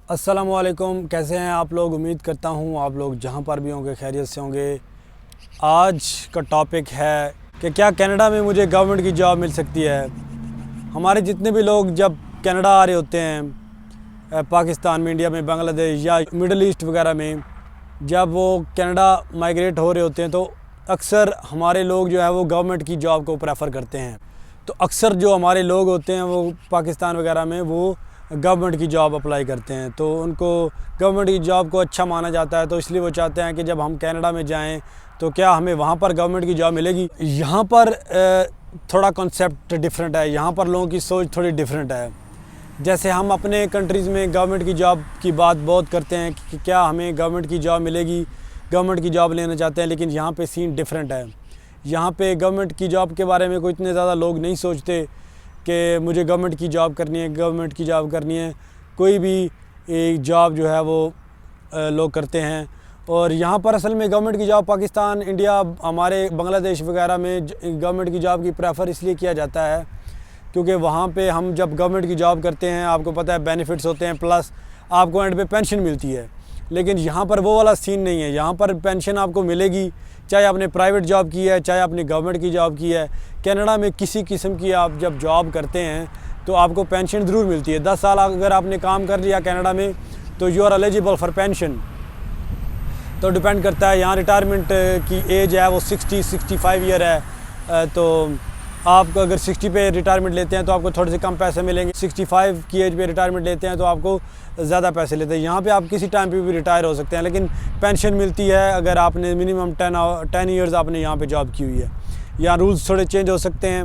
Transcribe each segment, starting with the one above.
अस्सलामुअलैकुम, कैसे हैं आप लोग। उम्मीद करता हूँ आप लोग जहाँ पर भी होंगे खैरियत से होंगे। आज का टॉपिक है कि क्या कनाडा में मुझे गवर्नमेंट की जॉब मिल सकती है। हमारे जितने भी लोग जब कनाडा आ रहे होते हैं पाकिस्तान में, इंडिया में, बांग्लादेश या मिडल ईस्ट वगैरह में, जब वो कनाडा माइग्रेट हो रहे होते हैं तो अक्सर हमारे लोग जो है वो गवर्नमेंट की जॉब को प्रेफर करते हैं। तो अक्सर जो हमारे लोग होते हैं वो पाकिस्तान वगैरह में वो गवर्नमेंट की जॉब अप्लाई करते हैं, तो उनको गवर्नमेंट की जॉब को अच्छा माना जाता है। तो इसलिए वो चाहते हैं कि जब हम कनाडा में जाएं तो क्या हमें वहाँ पर गवर्नमेंट की जॉब मिलेगी। यहाँ पर थोड़ा कॉन्सेप्ट डिफरेंट है, यहाँ पर लोगों की सोच थोड़ी डिफरेंट है। जैसे हम अपने कंट्रीज़ में गवर्नमेंट की जॉब की बात बहुत करते हैं कि क्या हमें गवर्नमेंट की जॉब मिलेगी, गवर्नमेंट की जॉब लेना चाहते हैं, लेकिन यहाँ पे सीन डिफरेंट है। यहाँ पे गवर्नमेंट की जॉब के बारे में कोई इतने ज़्यादा लोग नहीं सोचते कि मुझे गवर्नमेंट की जॉब करनी है, गवर्नमेंट की जॉब करनी है। कोई भी एक जॉब जो है वो लोग करते हैं। और यहाँ पर असल में गवर्नमेंट की जॉब पाकिस्तान, इंडिया, हमारे बांग्लादेश वगैरह में गवर्नमेंट की जॉब की प्रेफर इसलिए किया जाता है क्योंकि वहाँ पे हम जब गवर्नमेंट की जॉब करते हैं, आपको पता है बेनिफिट्स होते हैं, प्लस आपको एंड पे पेंशन मिलती है। लेकिन यहाँ पर वो वाला सीन नहीं है। यहाँ पर पेंशन आपको मिलेगी चाहे आपने प्राइवेट जॉब की है चाहे आपने गवर्नमेंट की जॉब की है। कनाडा में किसी किस्म की आप जब जॉब करते हैं तो आपको पेंशन ज़रूर मिलती है। 10 साल अगर आपने काम कर लिया कनाडा में तो you are eligible for pension. तो डिपेंड करता है, यहाँ रिटायरमेंट की एज है वो 60-65 ईयर है। तो आप अगर 60 पे रिटायरमेंट लेते हैं तो आपको थोड़े से कम पैसे मिलेंगे। 65 की एज पे रिटायरमेंट लेते हैं तो आपको ज़्यादा पैसे लेते हैं। यहाँ पे आप किसी टाइम पे भी रिटायर हो सकते हैं, लेकिन पेंशन मिलती है अगर आपने मिनिमम 10 ईयर्स आपने यहाँ पे जॉब की हुई है। यहाँ रूल्स थोड़े चेंज हो सकते हैं,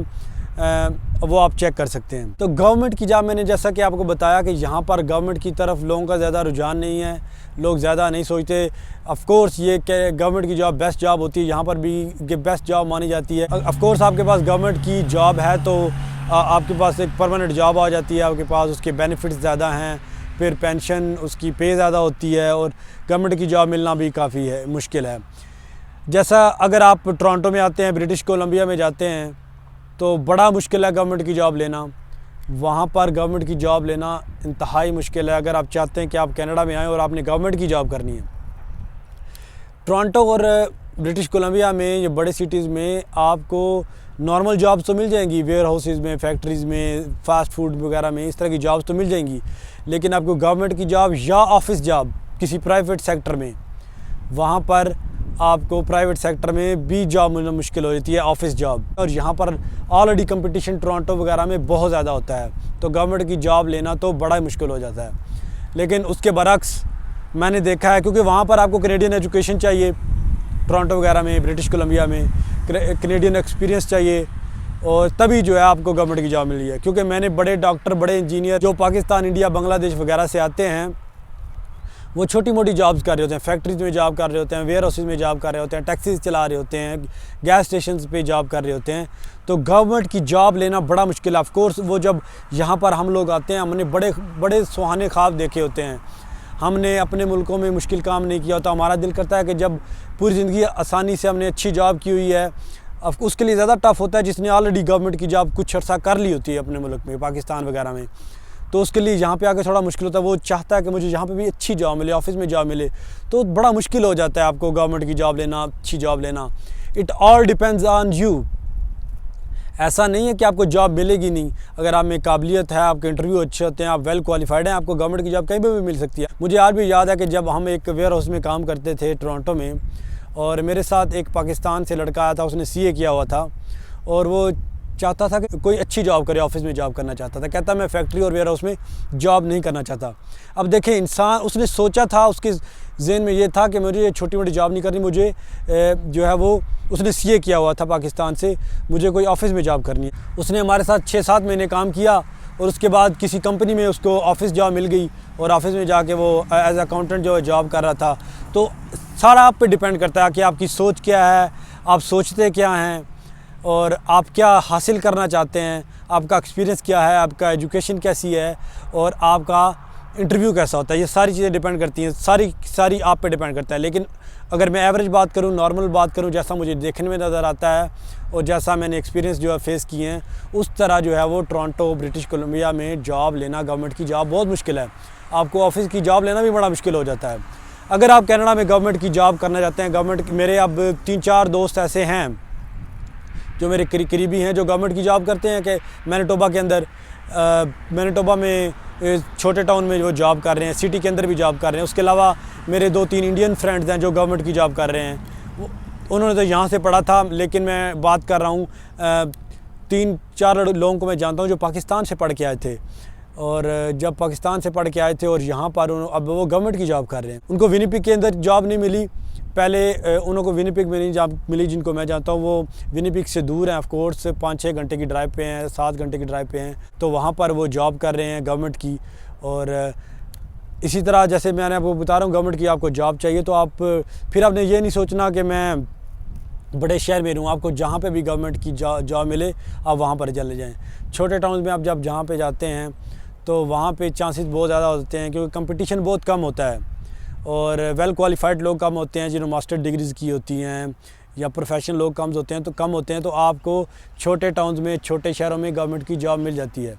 वो आप चेक कर सकते हैं। तो गवर्नमेंट की जॉब, मैंने जैसा कि आपको बताया कि यहाँ पर गवर्नमेंट की तरफ लोगों का ज़्यादा रुझान नहीं है, लोग ज़्यादा नहीं सोचते। ऑफ़ कोर्स ये कि गवर्नमेंट की जॉब बेस्ट जॉब होती है, यहाँ पर भी कि बेस्ट जॉब मानी जाती है। ऑफ़ कोर्स आपके पास गवर्नमेंट की जॉब है तो आपके पास एक परमानेंट जॉब आ जाती है, आपके पास उसके बेनिफिट्स ज़्यादा हैं, फिर पेंशन उसकी पे ज़्यादा होती है, और गवर्नमेंट की जॉब मिलना भी काफ़ी मुश्किल है। जैसा अगर आप टोरंटो में आते हैं, ब्रिटिश कोलंबिया में जाते हैं तो बड़ा मुश्किल है गवर्नमेंट की जॉब लेना। वहाँ पर गवर्नमेंट की जॉब लेना इंतहाई मुश्किल है अगर आप चाहते हैं कि आप कनाडा में आएँ और आपने गवर्नमेंट की जॉब करनी है। टोरंटो और ब्रिटिश कोलंबिया में, ये बड़े सिटीज़ में आपको नॉर्मल जॉब्स तो मिल जाएंगी, वेयर हाउसेज़ में, फैक्ट्रीज़ में, फास्ट फूड वगैरह में, इस तरह की जॉब्स तो मिल जाएंगी। लेकिन आपको गवर्नमेंट की जॉब या ऑफिस जॉब किसी प्राइवेट सेक्टर में, वहाँ पर आपको प्राइवेट सेक्टर में भी जॉब मिलना मुश्किल हो जाती है, ऑफिस जॉब। और यहाँ पर ऑलरेडी कंपटीशन टोरंटो वगैरह में बहुत ज़्यादा होता है, तो गवर्नमेंट की जॉब लेना तो बड़ा मुश्किल हो जाता है। लेकिन उसके बरक्स मैंने देखा है, क्योंकि वहाँ पर आपको कैनेडियन एजुकेशन चाहिए, टोरंटो वगैरह में, ब्रिटिश कोलंबिया में कैनेडियन एक्सपीरियंस चाहिए, और तभी जो है आपको गवर्नमेंट की जॉब मिली है। क्योंकि मैंने बड़े डॉक्टर, बड़े इंजीनियर जो पाकिस्तान, इंडिया, बांग्लादेश वगैरह से आते हैं, वो छोटी मोटी जॉब्स कर रहे होते हैं, फैक्ट्रीज में जॉब कर रहे होते हैं, वेयर हाउसेज में जॉब कर रहे होते हैं, टैक्सीज चला रहे होते हैं, गैस स्टेशन पे जॉब कर रहे होते हैं। तो गवर्नमेंट की जॉब लेना बड़ा मुश्किल है। ऑफ कोर्स वो जब यहाँ पर हम लोग आते हैं, हमने बड़े बड़े सुहाने ख्वाब देखे होते हैं, हमने अपने मुल्कों में मुश्किल काम नहीं किया होता। हमारा दिल करता है कि जब पूरी ज़िंदगी आसानी से हमने अच्छी जॉब की हुई है, अब उसके लिए ज़्यादा टफ़ होता है जिसने ऑलरेडी गवर्नमेंट की जॉब कुछ अर्सा कर ली होती है अपने मुल्क में, पाकिस्तान वगैरह में। तो उसके लिए यहाँ पे आके थोड़ा मुश्किल होता है। वो चाहता है कि मुझे यहाँ पे भी अच्छी जॉब मिले, ऑफिस में जॉब मिले, तो बड़ा मुश्किल हो जाता है आपको गवर्नमेंट की जॉब लेना, अच्छी जॉब लेना। It all depends on you. ऐसा नहीं है कि आपको जॉब मिलेगी नहीं। अगर आप में काबिलियत है, आपके इंटरव्यू अच्छे होते हैं, आप वेल क्वालिफाइड हैं, आपको गवर्नमेंट की जॉब कहीं पर भी मिल सकती है। मुझे आज भी याद है कि जब हम एक वेयर हाउस में काम करते थे टोरंटो में, और मेरे साथ एक पाकिस्तान से लड़का आया था, उसने CA किया हुआ था, और वो चाहता था कि कोई अच्छी जॉब करे, ऑफिस में जॉब करना चाहता था। कहता मैं फैक्ट्री और वेयर हाउस में जॉब नहीं करना चाहता। अब देखें, इंसान, उसने सोचा था, उसके जहन में ये था कि मुझे छोटी मोटी जॉब नहीं करनी, मुझे जो है वो, उसने CA किया हुआ था पाकिस्तान से, मुझे कोई ऑफिस में जॉब करनी है। उसने हमारे साथ 6-7 महीने काम किया, और उसके बाद किसी कंपनी में उसको ऑफिस जॉब मिल गई, और ऑफिस में जाके वो एज अकाउंटेंट जो है जॉब कर रहा था। तो सारा आप पे डिपेंड करता है कि आपकी सोच क्या है, आप सोचते क्या हैं, और आप क्या हासिल करना चाहते हैं, आपका एक्सपीरियंस क्या है, आपका एजुकेशन कैसी है, और आपका इंटरव्यू कैसा होता है। ये सारी चीज़ें डिपेंड करती हैं, सारी आप पे डिपेंड करता है। लेकिन अगर मैं एवरेज बात करूं, नॉर्मल बात करूं, जैसा मुझे देखने में नज़र आता है और जैसा मैंने एक्सपीरियंस जो है फेस किए हैं, उस तरह जो है वो टोरंटो, ब्रिटिश कोलंबिया में जॉब लेना, गवर्नमेंट की जॉब बहुत मुश्किल है। आपको ऑफिस की जॉब लेना भी बड़ा मुश्किल हो जाता है। अगर आप कनाडा में गवर्नमेंट की जॉब करना चाहते हैं, गवर्नमेंट मेरे अब 3-4 दोस्त ऐसे हैं जो मेरे करीबी हैं जो गवर्नमेंट की जॉब करते हैं कि मैनिटोबा के अंदर, मैनिटोबा में छोटे टाउन में वो जॉब कर रहे हैं, सिटी के अंदर भी जॉब कर रहे हैं। उसके अलावा मेरे 2-3 इंडियन फ्रेंड्स हैं जो गवर्नमेंट की जॉब कर रहे हैं। उन्होंने तो यहाँ से पढ़ा था, लेकिन मैं बात कर रहा हूँ 3-4 लोगों को मैं जानता हूँ जो पाकिस्तान से पढ़ के आए थे, और जब पाकिस्तान से पढ़ के आए थे और यहाँ पर अब वो गवर्नमेंट की जॉब कर रहे हैं। उनको विनिपिग के अंदर जॉब नहीं मिली, पहले उनको विनिपिग में नहीं जॉब मिली। जिनको मैं जानता हूँ वो विनिपिग से दूर हैं, ऑफ कोर्स 5-6 घंटे की ड्राइव पे हैं, 7 घंटे की ड्राइव पे हैं, तो वहाँ पर वो जॉब कर रहे हैं गवर्नमेंट की। और इसी तरह जैसे मैंने आपको बता रहा हूँ, गवर्नमेंट की आपको जॉब चाहिए तो आप फिर आपने ये नहीं सोचना कि मैं बड़े शहर में रहूँ, आपको जहाँ पे भी गवर्नमेंट की जॉब मिले आप वहाँ पर चले जाएँ। छोटे टाउन में आप जब जहाँ पे जाते हैं तो वहाँ पे चांसेस बहुत ज़्यादा होते हैं, क्योंकि कंपटीशन बहुत कम होता है और वेल क्वालिफाइड लोग कम होते हैं, जिन्होंने मास्टर डिग्रीज़ की होती हैं, या प्रोफेशनल लोग कम होते हैं, तो आपको छोटे टाउन्स में, छोटे शहरों में गवर्नमेंट की जॉब मिल जाती है।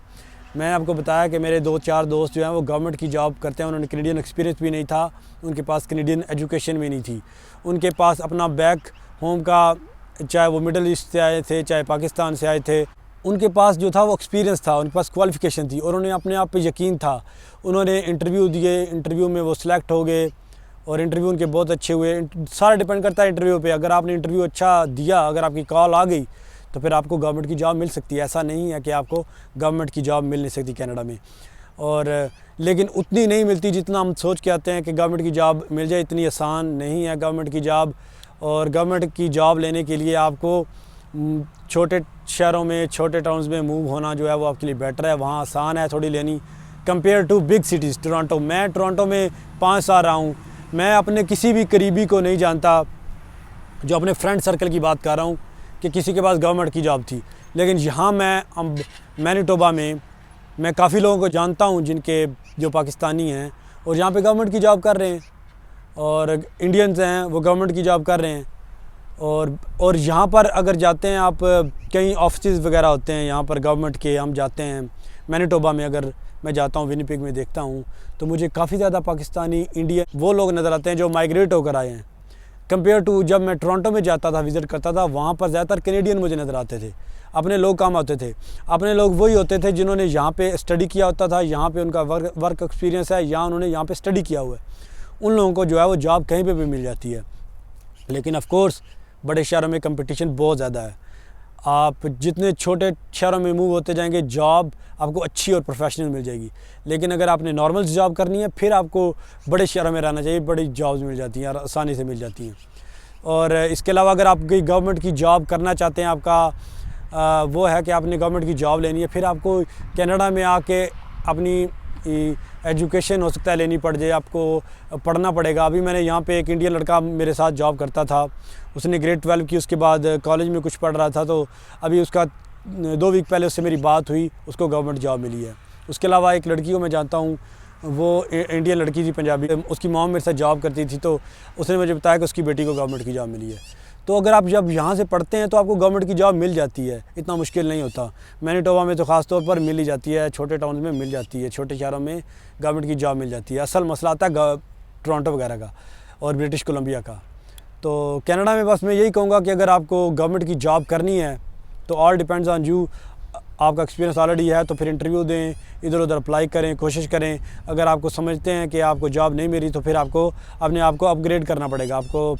मैं आपको बताया कि मेरे 2-4 दोस्त जो हैं वो गवर्नमेंट की जॉब करते हैं। उन्होंने कैनेडियन एक्सपीरियंस भी नहीं था, उनके पास कैनेडियन एजुकेशन भी नहीं थी, उनके पास अपना बैक होम का, चाहे वो मिडल ईस्ट से आए थे चाहे पाकिस्तान से आए थे, उनके पास जो था वो एक्सपीरियंस था, उनके पास क्वालिफ़िकेशन थी और उन्हें अपने आप पे यकीन था। उन्होंने इंटरव्यू दिए, इंटरव्यू में वो सिलेक्ट हो गए और इंटरव्यू उनके बहुत अच्छे हुए। सारा डिपेंड करता है इंटरव्यू पे। अगर आपने इंटरव्यू अच्छा दिया, अगर आपकी कॉल आ गई तो फिर आपको गवर्नमेंट की जॉब मिल सकती है। ऐसा नहीं है कि आपको गवर्नमेंट की जॉब मिल नहीं सकती कनाडा में, और लेकिन उतनी नहीं मिलती जितना हम सोच के आते हैं कि गवर्नमेंट की जॉब मिल जाए। इतनी आसान नहीं है गवर्नमेंट की जॉब, और गवर्नमेंट की जॉब लेने के लिए आपको छोटे शहरों में, छोटे टाउन्स में मूव होना जो है वो आपके लिए बेटर है। वहाँ आसान है थोड़ी लेनी compare to big cities. Toronto, मैं टोरंटो में 5 साल रहा हूँ, मैं अपने किसी भी करीबी को नहीं जानता, जो अपने फ्रेंड सर्कल की बात कर रहा हूँ, कि किसी के पास गवर्नमेंट की जॉब थी। लेकिन यहाँ मैनिटोबा में मैं काफ़ी लोगों को जानता हूँ जिनके जो पाकिस्तानी हैं और यहाँ पे गवर्नमेंट की जॉब कर रहे हैं, और इंडियंस हैं वो गवर्नमेंट की जॉब कर रहे हैं। और यहाँ पर अगर जाते हैं आप, कई ऑफिस वगैरह होते हैं यहाँ पर गवर्नमेंट के, हम जाते हैं मैनिटोबा में, अगर मैं जाता हूँ विनिपिग में देखता हूँ तो मुझे काफ़ी ज़्यादा पाकिस्तानी, इंडियन वो लोग नज़र आते हैं जो माइग्रेट होकर आए हैं। कंपेयर टू जब मैं टोरंटो में जाता था, विज़िट करता था, वहाँ पर ज़्यादातर कैनेडियन मुझे नज़र आते थे। अपने लोग काम आते थे, अपने लोग वही होते थे जिन्होंने यहाँ पे स्टडी किया होता था, यहाँ पे उनका वर्क एक्सपीरियंस है, या उन्होंने यहाँ पे स्टडी किया हुआ है। उन लोगों को जो है वो जॉब कहीं पे भी मिल जाती है। लेकिन ऑफ कोर्स बड़े शहरों में कंपटीशन बहुत ज़्यादा है। आप जितने छोटे शहरों में मूव होते जाएंगे, जॉब आपको अच्छी और प्रोफेशनल मिल जाएगी। लेकिन अगर आपने नॉर्मल जॉब करनी है, फिर आपको बड़े शहरों में रहना चाहिए, बड़ी जॉब्स मिल जाती हैं और आसानी से मिल जाती हैं। और इसके अलावा अगर आप कोई गवर्नमेंट की जॉब करना चाहते हैं, आपका वो है कि आपने गवर्नमेंट की जॉब लेनी है, फिर आपको कनाडा में आके अपनी एजुकेशन हो सकता है लेनी पड़ जाए, आपको पढ़ना पड़ेगा। अभी मैंने यहाँ पे एक इंडियन लड़का मेरे साथ जॉब करता था, उसने ग्रेड 12 की, उसके बाद कॉलेज में कुछ पढ़ रहा था, तो अभी उसका 2 वीक पहले उससे मेरी बात हुई, उसको गवर्नमेंट जॉब मिली है। उसके अलावा एक लड़की को मैं जानता हूँ, वो इंडियन लड़की थी, पंजाबी, उसकी मॉम मेरे साथ जॉब करती थी, तो उसने मुझे बताया कि उसकी बेटी को गवर्नमेंट की जॉब मिली है। तो अगर आप जब यहाँ से पढ़ते हैं तो आपको गवर्नमेंट की जॉब मिल जाती है, इतना मुश्किल नहीं होता। मैनिटोबा में तो ख़ास तौर पर मिल ही जाती है, छोटे टाउन में मिल जाती है, छोटे शहरों में गवर्नमेंट की जॉब मिल जाती है। असल मसला आता है टोरंटो वगैरह का और ब्रिटिश कोलंबिया का। तो कनाडा में बस मैं यही कहूँगा कि अगर आपको गवर्नमेंट की जॉब करनी है तो ऑल डिपेंड्स ऑन यू। आपका एक्सपीरियंस ऑलरेडी है तो फिर इंटरव्यू दें, इधर उधर अप्लाई करें, कोशिश करें। अगर आपको समझते हैं कि आपको जॉब नहीं मिली तो फिर आपको अपने आप को अपग्रेड करना पड़ेगा, आपको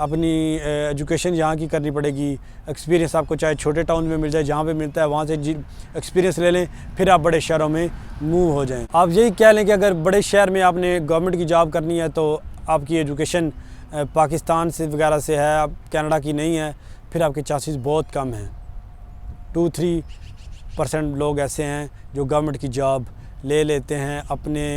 अपनी एजुकेशन यहाँ की करनी पड़ेगी। एक्सपीरियंस आपको चाहे छोटे टाउन में मिल जाए, जहाँ पे मिलता है वहाँ से एक्सपीरियंस ले लें, फिर आप बड़े शहरों में मूव हो जाएं। आप यही कह लें कि अगर बड़े शहर में आपने गवर्नमेंट की जॉब करनी है तो आपकी एजुकेशन पाकिस्तान से वगैरह से है, आप कनाडा की नहीं है, फिर आपके चांसेस बहुत कम हैं। 2-3% लोग ऐसे हैं जो गवर्नमेंट की जॉब ले लेते हैं अपने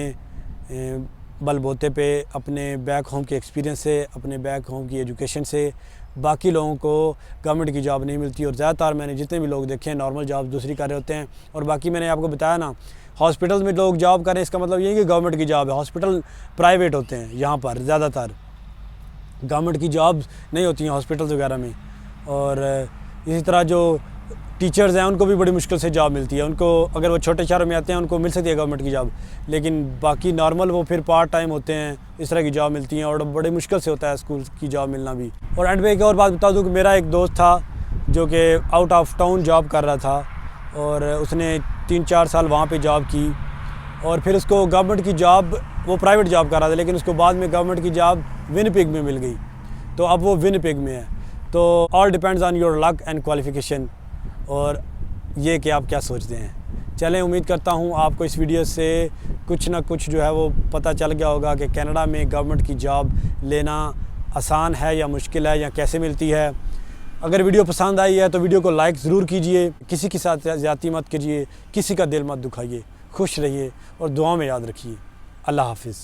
बलबूते पे, अपने बैक होम के एक्सपीरियंस से, अपने बैक होम की एजुकेशन से। बाकी लोगों को गवर्नमेंट की जॉब नहीं मिलती, और ज़्यादातर मैंने जितने भी लोग देखे हैं नॉर्मल जॉब दूसरी कर रहे होते हैं। और बाकी मैंने आपको बताया ना, हॉस्पिटल्स में लोग जॉब करें, इसका मतलब ये कि गवर्नमेंट की जॉब है। हॉस्पिटल प्राइवेट होते हैं यहाँ पर, ज़्यादातर गवर्नमेंट की जॉब नहीं होती हैं हॉस्पिटल्स वगैरह में। और इसी तरह जो टीचर्स हैं उनको भी बड़ी मुश्किल से जॉब मिलती है। उनको अगर वो छोटे शहरों में आते हैं उनको मिल सकती है गवर्नमेंट की जॉब, लेकिन बाकी नॉर्मल वो फिर पार्ट टाइम होते हैं, इस तरह की जॉब मिलती हैं और बड़ी मुश्किल से होता है स्कूल की जॉब मिलना भी। और एंड में एक और बात बता दूँ कि मेरा एक दोस्त था जो कि आउट ऑफ टाउन जॉब कर रहा था और उसने 3-4 साल वहाँ पे जॉब की और फिर उसको गवर्नमेंट की जॉब, वो प्राइवेट जॉब कर रहा था लेकिन उसको बाद में गवर्नमेंट की जॉब विनिपेग में मिल गई, तो अब वो विनिपेग में है। तो all depends on your luck and qualification, और ये कि आप क्या सोचते हैं। चलें, उम्मीद करता हूँ आपको इस वीडियो से कुछ ना कुछ जो है वो पता चल गया होगा कि कनाडा में गवर्नमेंट की जॉब लेना आसान है या मुश्किल है या कैसे मिलती है। अगर वीडियो पसंद आई है तो वीडियो को लाइक ज़रूर कीजिए, किसी के साथ ज़्यादती मत कीजिए, किसी का दिल मत दुखाइए, खुश रहिए और दुआ में याद रखिए। अल्लाह हाफिज़।